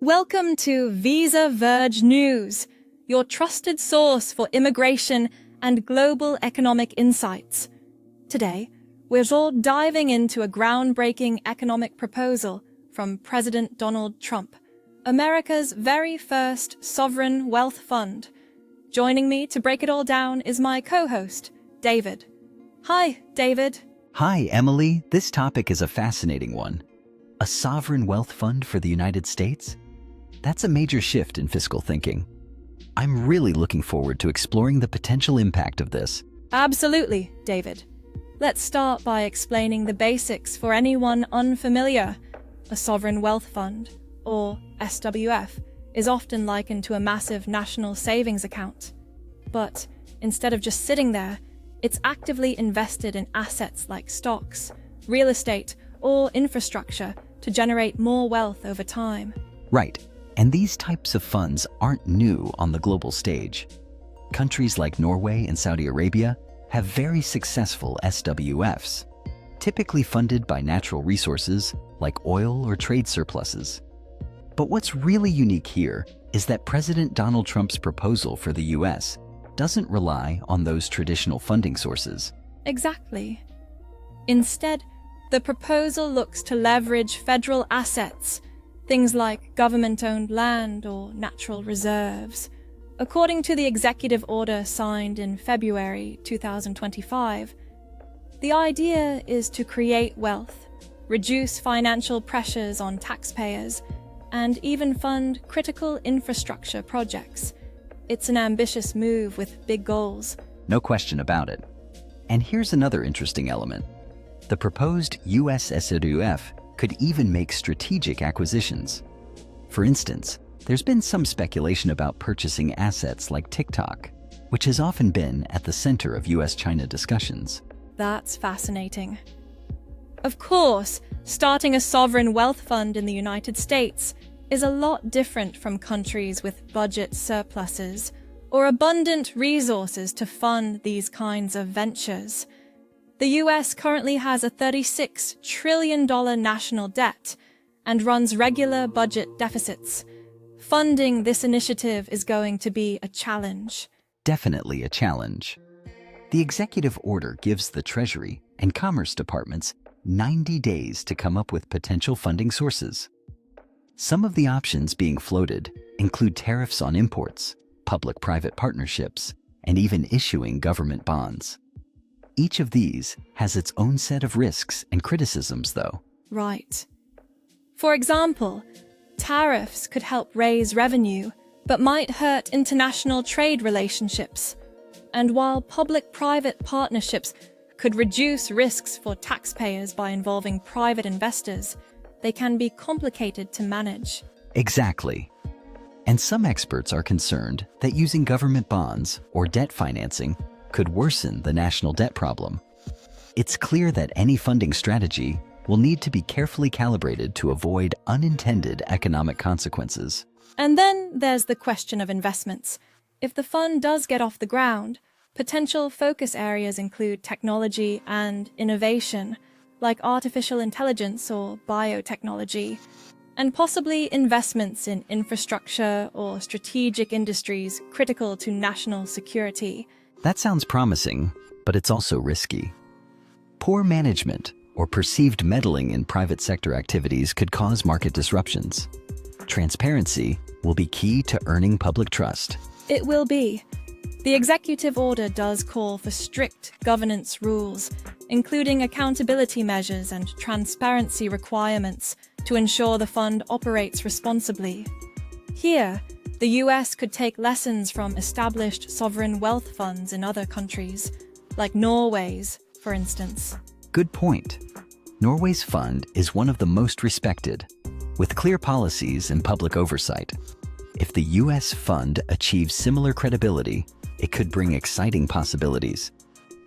Welcome to Visa Verge News, your trusted source for immigration and global economic insights. Today, we're all diving into a groundbreaking economic proposal from President Donald Trump, America's very first sovereign wealth fund. Joining me to break it all down is my co-host, David. Hi, David. Hi, Emily. This topic is a fascinating one. A sovereign wealth fund for the United States? That's a major shift in fiscal thinking. I'm really looking forward to exploring the potential impact of this. Absolutely, David. Let's start by explaining the basics for anyone unfamiliar. A sovereign wealth fund, or SWF, is often likened to a massive national savings account. But instead of just sitting there, it's actively invested in assets like stocks, real estate, or infrastructure to generate more wealth over time. Right. And these types of funds aren't new on the global stage. Countries like Norway and Saudi Arabia have very successful SWFs, typically funded by natural resources like oil or trade surpluses. But what's really unique here is that President Donald Trump's proposal for the US doesn't rely on those traditional funding sources. Exactly. Instead, the proposal looks to leverage federal assets, things like government-owned land or natural reserves. According to the executive order signed in February 2025, the idea is to create wealth, reduce financial pressures on taxpayers, and even fund critical infrastructure projects. It's an ambitious move with big goals. No question about it. And here's another interesting element. The proposed US SWF could even make strategic acquisitions. For instance, there's been some speculation about purchasing assets like TikTok, which has often been at the center of US-China discussions. That's fascinating. Of course, starting a sovereign wealth fund in the United States is a lot different from countries with budget surpluses or abundant resources to fund these kinds of ventures. The US currently has a $36 trillion national debt and runs regular budget deficits. Funding this initiative is going to be a challenge. Definitely a challenge. The executive order gives the Treasury and Commerce Departments 90 days to come up with potential funding sources. Some of the options being floated include tariffs on imports, public-private partnerships, and even issuing government bonds. Each of these has its own set of risks and criticisms, though. Right. For example, tariffs could help raise revenue, but might hurt international trade relationships. And while public-private partnerships could reduce risks for taxpayers by involving private investors, they can be complicated to manage. Exactly. And some experts are concerned that using government bonds or debt financing could worsen the national debt problem. It's clear that any funding strategy will need to be carefully calibrated to avoid unintended economic consequences. And then there's the question of investments. If the fund does get off the ground, potential focus areas include technology and innovation, like artificial intelligence or biotechnology, and possibly investments in infrastructure or strategic industries critical to national security. That sounds promising, but it's also risky. Poor management or perceived meddling in private sector activities could cause market disruptions. Transparency will be key to earning public trust. It will be. The executive order does call for strict governance rules, including accountability measures and transparency requirements to ensure the fund operates responsibly. Here, the US could take lessons from established sovereign wealth funds in other countries, like Norway's, for instance. Good point. Norway's fund is one of the most respected, with clear policies and public oversight. If the US fund achieves similar credibility, it could bring exciting possibilities,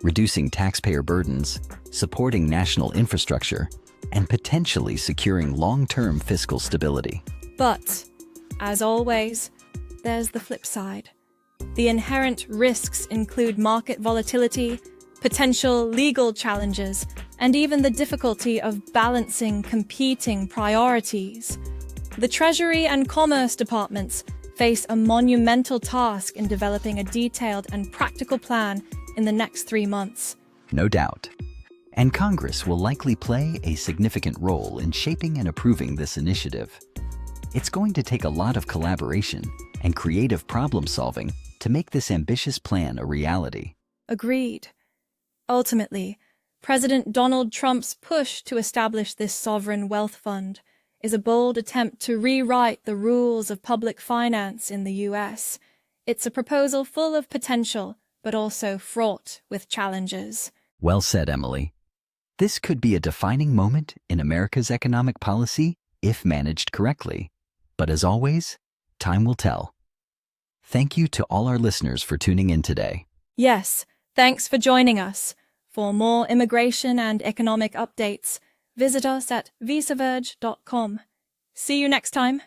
reducing taxpayer burdens, supporting national infrastructure, and potentially securing long-term fiscal stability. But, as always, there's the flip side. The inherent risks include market volatility, potential legal challenges, and even the difficulty of balancing competing priorities. The Treasury and Commerce departments face a monumental task in developing a detailed and practical plan in the next 3 months. No doubt. And Congress will likely play a significant role in shaping and approving this initiative. It's going to take a lot of collaboration and creative problem solving to make this ambitious plan a reality. Agreed. Ultimately, President Donald Trump's push to establish this sovereign wealth fund is a bold attempt to rewrite the rules of public finance in the US. It's a proposal full of potential, but also fraught with challenges. Well said, Emily. This could be a defining moment in America's economic policy if managed correctly. But as always, time will tell. Thank you to all our listeners for tuning in today. Yes, thanks for joining us. For more immigration and economic updates, visit us at visaverge.com. See you next time.